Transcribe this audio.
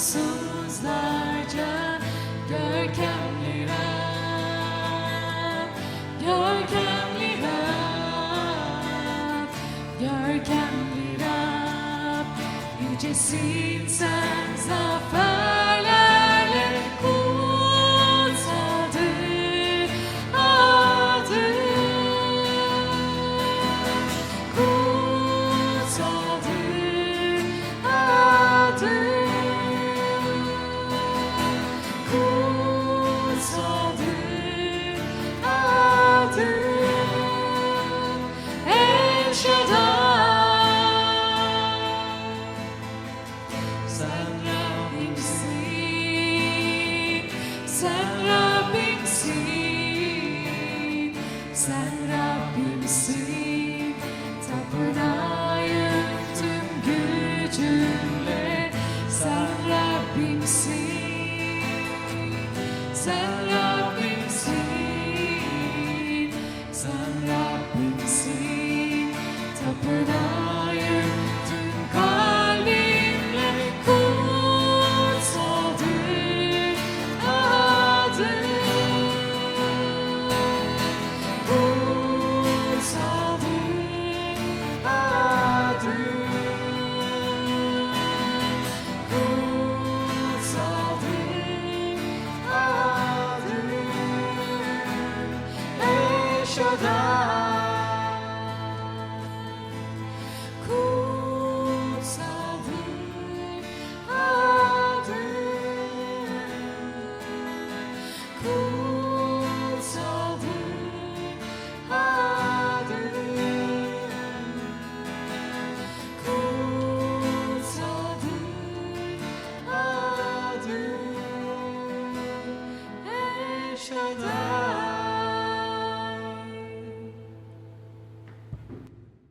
sonsuzlarca görkemli Rab, görkemli Rab, görkemli Rab. Yücesin sen zaferlerle, kutsaldır adın, kutsaldır adın, kutsaldır adın. El Shaddai, sen Rabbimsin, sen Rabbimsin, sen Rabbimsin. Tapınayım tüm gücümle, sen Rabbimsin, sen Rabbimsin, sen Rabbimsin. Tapınayım tüm kalbimle, kutsaldır adın, kutsaldır adın, kutsaldır adın. El Shaddai, kutsaldır adın, kutsaldır adın, kutsaldır adın. El Shaddai.